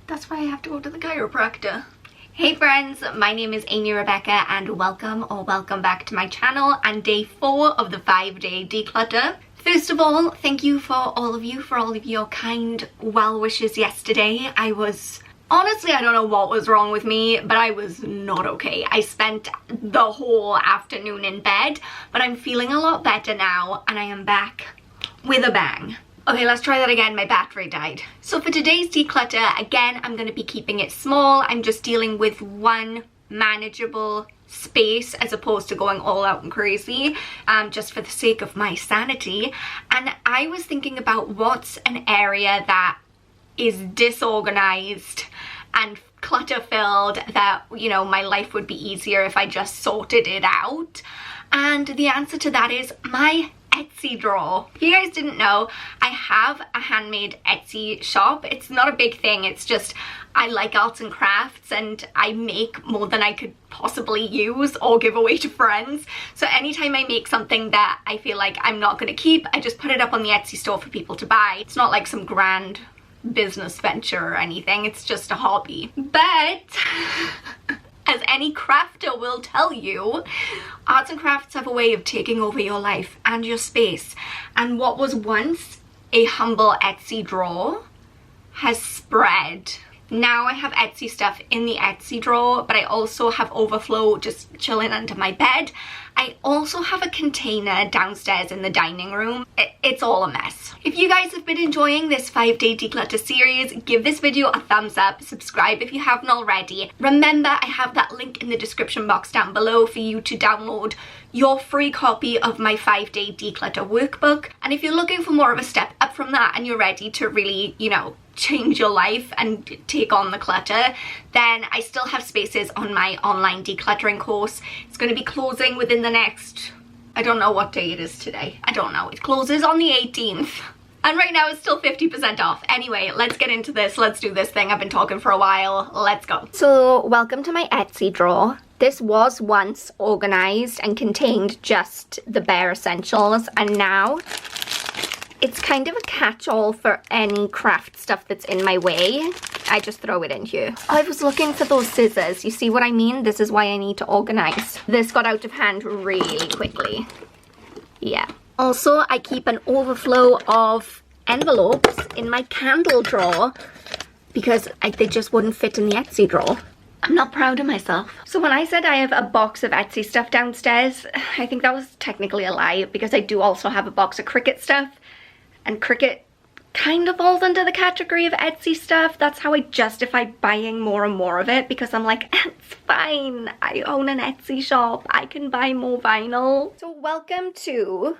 That's why I have to go to the chiropractor. Hey friends, my name is Amy Rebecca and welcome back to my channel and day 4 of the 5-day declutter. First of all, thank you for all of your kind well wishes yesterday. Honestly, I don't know what was wrong with me, but I was not okay. I spent the whole afternoon in bed, but I'm feeling a lot better now and I am back with a bang. Okay, let's try that again. My battery died. So for today's declutter, again, I'm going to be keeping it small. I'm just dealing with one manageable space as opposed to going all out and crazy, just for the sake of my sanity. And I was thinking about what's an area that is disorganized and clutter filled that, you know, my life would be easier if I just sorted it out. And the answer to that is my Etsy drawer. If you guys didn't know, I have a handmade Etsy shop. It's not a big thing, it's just I like arts and crafts and I make more than I could possibly use or give away to friends. So anytime I make something that I feel like I'm not going to keep, I just put it up on the Etsy store for people to buy. It's not like some grand business venture or anything, it's just a hobby. But as any crafter will tell you, arts and crafts have a way of taking over your life and your space. And what was once a humble Etsy drawer has spread. Now I have Etsy stuff in the Etsy drawer, but I also have overflow just chilling under my bed. I also have a container downstairs in the dining room. It's all a mess. If you guys have been enjoying this 5-day declutter series, give this video a thumbs up, subscribe if you haven't already. Remember, I have that link in the description box down below for you to download your free copy of my 5-day declutter workbook. And if you're looking for more of a step up from that and you're ready to really, you know, change your life and take on the clutter, then I still have spaces on my online decluttering course. It's going to be closing within the next, I don't know what day it is today. I don't know. It closes on the 18th. And right now it's still 50% off. Anyway, let's get into this. Let's do this thing. I've been talking for a while. Let's go. So welcome to my Etsy drawer. This was once organized and contained just the bare essentials, and now it's kind of a catch-all for any craft stuff that's in my way. I just throw it in here. I was looking for those scissors. You see what I mean? This is why I need to organize. This got out of hand really quickly. Yeah. Also, I keep an overflow of envelopes in my candle drawer because they just wouldn't fit in the Etsy drawer. I'm not proud of myself. So when I said I have a box of Etsy stuff downstairs, I think that was technically a lie because I do also have a box of Cricut stuff. And Cricut kind of falls under the category of Etsy stuff. That's how I justify buying more and more of it, because I'm like, it's fine. I own an Etsy shop. I can buy more vinyl. So welcome to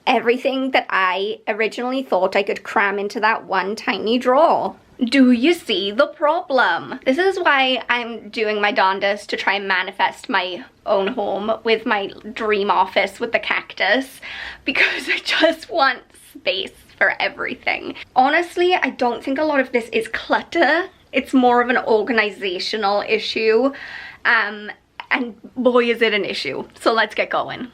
everything that I originally thought I could cram into that one tiny drawer. Do you see the problem? This is why I'm doing my darndest to try and manifest my own home with my dream office with the cactus, because I just want space for everything. Honestly, I don't think a lot of this is clutter. It's more of an organizational issue, and boy is it an issue. So let's get going.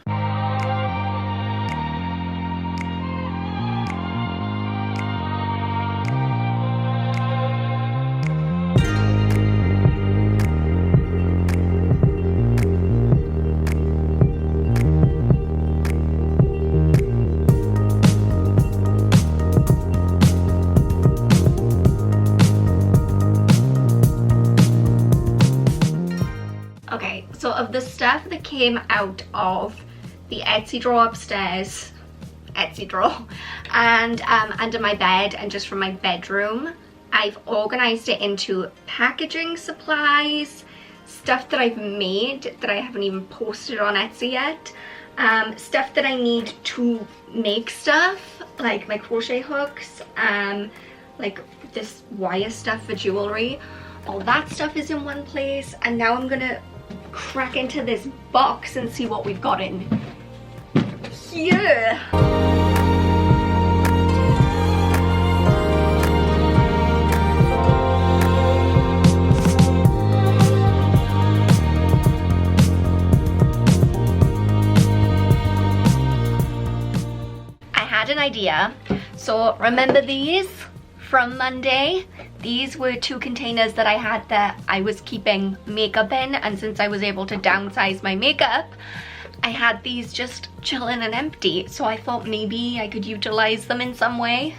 So of the stuff that came out of the Etsy drawer upstairs, Etsy drawer, and under my bed and just from my bedroom, I've organized it into packaging supplies, stuff that I've made that I haven't even posted on Etsy yet, stuff that I need to make stuff, like my crochet hooks, like this wire stuff for jewelry. All that stuff is in one place, and now I'm gonna crack into this box and see what we've got in here. I had an idea. So remember these from Monday. These were 2 containers that I had that I was keeping makeup in, and since I was able to downsize my makeup, I had these just chilling and empty, so I thought maybe I could utilize them in some way.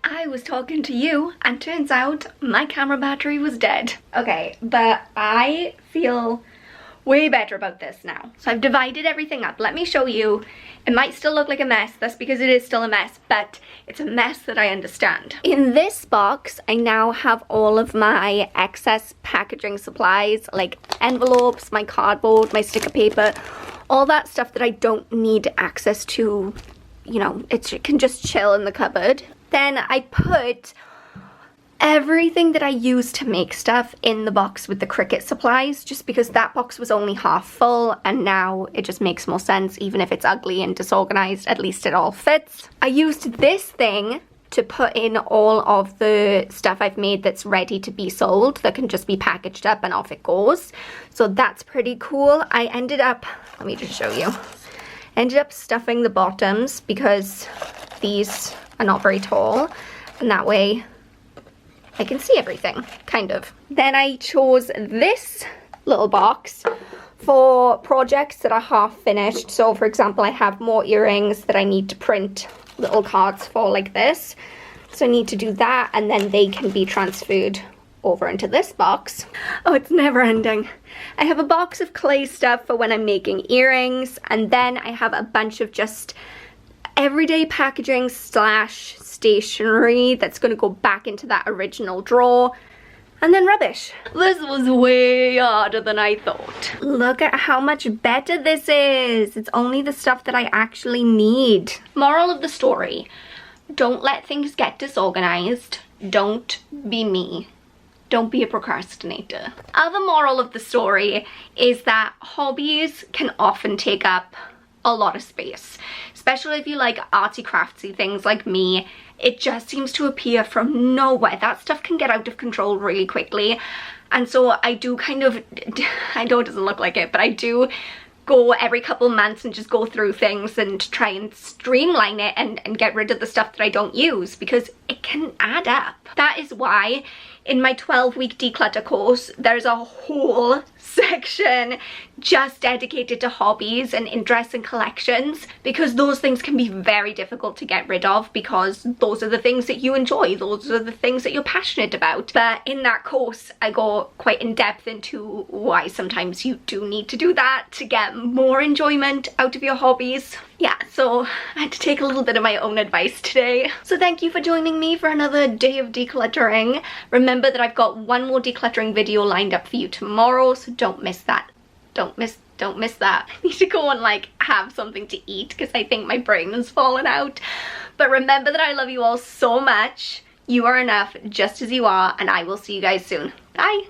I was talking to you and turns out my camera battery was dead. Okay, but I feel way better about this now. So I've divided everything up. Let me show you. It might still look like a mess. That's because it is still a mess, but it's a mess that I understand. In this box, I now have all of my excess packaging supplies, like envelopes, my cardboard, my sticker paper, all that stuff that I don't need access to, you know, it can just chill in the cupboard. Then I put everything that I use to make stuff in the box with the Cricut supplies, just because that box was only half full and now it just makes more sense. Even if it's ugly and disorganized, at least it all fits. I used this thing to put in all of the stuff I've made that's ready to be sold, that can just be packaged up and off it goes. So that's pretty cool. I ended up, let me just show you. Ended up stuffing the bottoms because these are not very tall, and that way I can see everything, kind of. Then I chose this little box for projects that are half finished. So for example, I have more earrings that I need to print little cards for like this. So I need to do that, and then they can be transferred over into this box. Oh, it's never ending. I have a box of clay stuff for when I'm making earrings, and then I have a bunch of just everyday packaging / stationery that's going to go back into that original drawer, and then rubbish. This was way harder than I thought. Look at how much better this is. It's only the stuff that I actually need. Moral of the story, don't let things get disorganized. Don't be me. Don't be a procrastinator. Other moral of the story is that hobbies can often take up a lot of space, especially if you like artsy craftsy things like me. It just seems to appear from nowhere. That stuff can get out of control really quickly, and so I do kind of, I know it doesn't look like it, but I do go every couple months and just go through things and try and streamline it and get rid of the stuff that I don't use, because it can add up. That is why in my 12-week declutter course, there's a whole section just dedicated to hobbies and interests and collections, because those things can be very difficult to get rid of, because those are the things that you enjoy, those are the things that you're passionate about. But in that course, I go quite in depth into why sometimes you do need to do that to get more enjoyment out of your hobbies. Yeah, so I had to take a little bit of my own advice today. So thank you for joining me for another day of decluttering. Remember that I've got one more decluttering video lined up for you tomorrow, so don't miss that. Don't miss that. I need to go and like have something to eat because I think my brain has fallen out. But remember that I love you all so much. You are enough just as you are, and I will see you guys soon. Bye.